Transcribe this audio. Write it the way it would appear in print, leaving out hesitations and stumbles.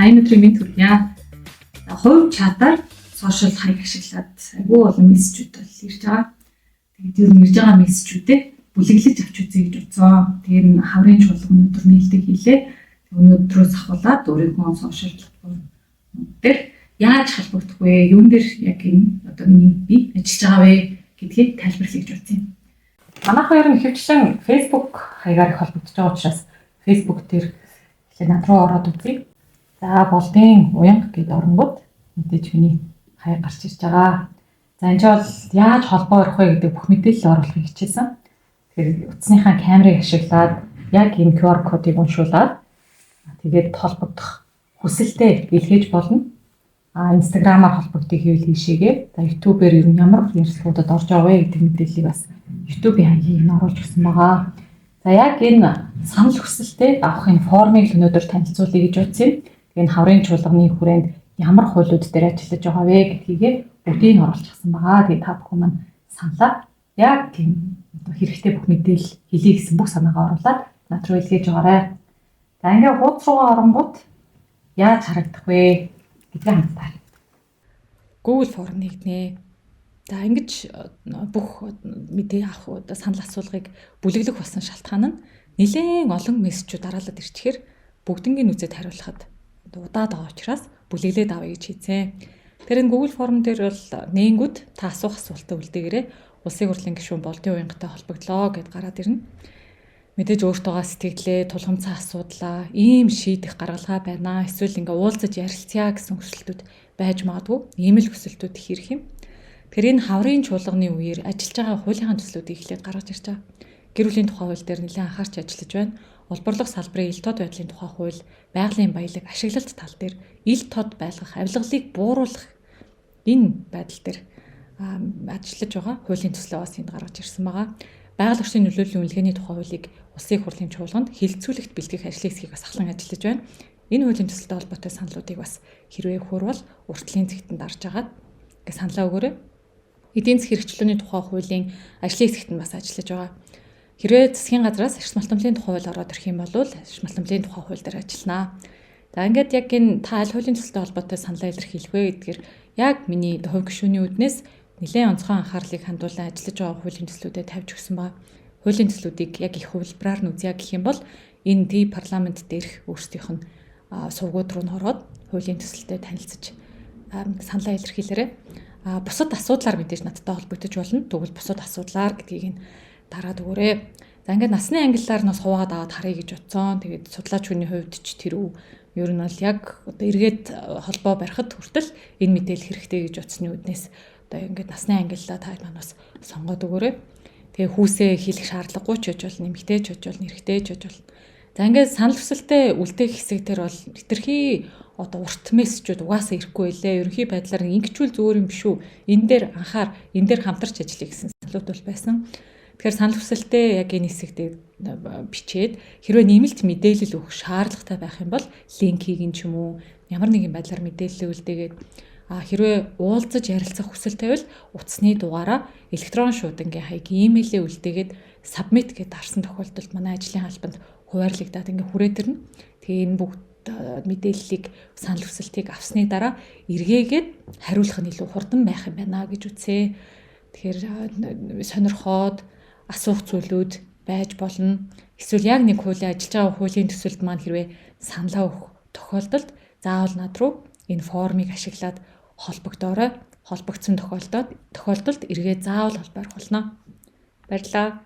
сайн өдрийн мэнд хүргье. Хувь чатаар сошиал хаяг ашиглаад айгүй олон мессежүүд бол ирж байгаа. Тэгээд ер нь ирж байгаа мессежүүдээ бүлэглэж авч үзье гэж бодсон. Тэгээд энэ хаврын чуулга өнөөдөр нээлттэй хийлээ. Өнөөдрөөс ахуулаад өөрийнхөө сошиал платформ дээр яаж холбогдох вэ? Юун дээр яг энэ одоо миний би ажиллаж байгаа вэ гэдгийг тайлбарлая гэж бодсон юм. Манайх хоёр нь ихэвчлэн Facebook хаягаар их холбогдож байгаа учраас Facebook дээр эхлээд над руу ороод үзье. За болдын уянга гэд оронгууд мэдээж миний хаяг гарч ирж байгаа. За энэ бол яаж холбоо өрөх вэ гэдэг бүх мэдээлэл оруулахыг хичээсэн. Тэгэхээр утасныхаа камерыг ашиглаад яг энэ QR кодыг уншуулад тэгээд холбогдох хүсэлтэд илгээж болно. Instagram-аар холбогдох хийвэл хийшээгээ. За YouTube-ээр ер нь ямар ярилцлагуудад орж байгаа вэ гэдэг мэдээллийг бас YouTube-ийн хаягийг оруулж өгсөн байгаа. За яг энэ санал хүсэлтэд авахын формыг өнөөдөр танилцуулъя гэж бодсон юм. Энэ хаврын чуулганы хүрээнд ямар хуулиуд дээр ажиллаж байгаа вэ гэдгийг бүгдийг оруулчихсан байгаа. Тэгээд та бүхэн маань саналаа яг тийм хэрэгтэй бүх мэдээлэл хэлье гэсэн бүх санаагаа оруулаад над руу илгээж байгаарай. За ингээ хуудас руугаа оронгууд яаж харагдах вэ гэдгийг хандтаа. Google форм нэгнэ. За ингэж бүх мэдээ авах санал асуулгыг бүлэглэх болсон шалтгаан нь нэлээд олон мессежүүд дараалаад ирчихээр бүгднгийн үзэд хариулахад удаад байгаа учраас бүлэглээд авъя гэж хийцээ. Тэр энэ Google форм дээр бол нэнгүүд та асуух асуултаа үлдээгээрэй. Улсын хурлын гишүүн болдын уянгатай холбогдлоо гэд гараад ирнэ. Мэдээж өөртөөгөө сэтгэлээ, тулгамцаа асуудлаа, ийм шийдэх гаргалгаа байна. Эсвэл ингээ уулзаж ярилцъя гэсэн хүсэлтүүд байж магадгүй. Ийм л хүсэлтүүд их ирэх юм. Тэр энэ хаврын чуулганы үеэр ажиллаж байгаа хуулийнхаа төслүүдийг эхлээд гаргаж ирж байгаа. Гэр бүлийн тухай хууль дээр нэлээд анхаарч ажиллаж байна. Олборлох салбарын ил тод байдлын тухай хууль, байгалийн баялаг, ашиглалт тал дээр ил тод байлгах, авилгалыг бууруулах энэ байдал дээр ажиллаж байгаа хуулийн төслөө бас энд гаргаж ирсэн байгаа. Байгаль орчны нөлөөллийн үнэлгээний тухай хуулийг улсын хурлын чуулганд хилцүүлэгт бэлтгэх ажлын хэсгийг бас ахлан ажиллаж байна. Энэ хуулийн төсөлтэй холбоотой саналуудыг бас хэрвээ хурвал уртлын зэгтэнд дарж агаад гэж саналаа өгөөрэй. Эдийн засгийн хэрэгчлөөний тухай хуулийн ажлын хэсэгт нь бас ажиллаж байгаа. Хэрвээ засгийн газраас ашиг малтамлын тухай хууль ороод ирэх юм бол ашиг малтамлын тухай хууль дээр ажилланаа. За ингээд яг энэ та аль хуулийн төсөлтэй холбоотой саналаа илэрхийлэх вэ гэдгээр яг миний хувь гишүүний үднээс нэлээд онцгой анхаарлыг хандуулан ажиллаж байгаа хуулийн төслүүдэд тавьж өгсөн ба хуулийн төслүүдийг яг их хувилбараар нь үзье гэх юм бол энэ ди парламент дээрх өөрсдийнх нь сувгууд руу н ороод хуулийн төсөлтэй танилцж саналаа илэрхийлээрэй. Бусад асуудлаар мэдээж надтай холбогдож болно. Тэгвэл бусад асуудлаар гэдгийг нь дараад өгөөрэй. За ингээд насны ангиллаар нь суугаад аваад харъя гэж бодсон. Тэгээд судлаач хүний хувьд ч тэр ер нь бол яг одоо эргээд холбоо барихад хүртэл энэ мэдээлэл хэрэгтэй гэж утсны үднээс одоо ингээд насны ангиллаа та маань бас сонгоод өгөөрэй. Тэгээ хүүсээ хийх шаардлагагүй ч гэж болно, нэмэгтэй ч гэж болно, эрэгтэй ч гэж болно. За ингээд санал хүсэлтэд үлдээх хэсэг дээр бол хэтэрхий одоо урт мессежүүд угаасаа ирэхгүй байлээ. Ерөнхий байдлаар ингэчүүл зүгээр юм биш үү? Энэ дээр анхаар, энэ дээр хамтарч ажиллая гэсэн саналуд бол байсан. Тэгэхээр санал хүсэлтэд яг энэ хэсэгтээ бичээд хэрвээ нэмэлт мэдээлэл өгөх шаардлагатай байх юм бол линкийг нь ч юм уу ямар нэгэн байдлаар мэдээлэл үлдээгээд хэрвээ уулзаж ярилцах хүсэл тавил утасны дугаараа электрон шуудангийн хаяг имэйлээ үлдээгээд submit гэдээ дарсан тохиолдолд манай ажлын албанд хуваарлагдаад ингээ хүрээдэрнэ. Тэгээ энэ бүгд мэдээллийг санал хүсэлтийг авсны дараа эргээгээд хариулах нь илүү хурдан байх юм байна гэж үзье. Тэгэхээр сонирхоод асуух зүйлүүд байж болно. Эсвэл яг нэг хуулийн ажиллаж байгаа хуулийн төсөлд маань хэрвээ саналаа өгөх тохиолдолд заавал над руу энэ формыг ашиглаад холбогдоорой. Холбогдсон тохиолдолд эргээд заавал холбоор болно. Баярлалаа.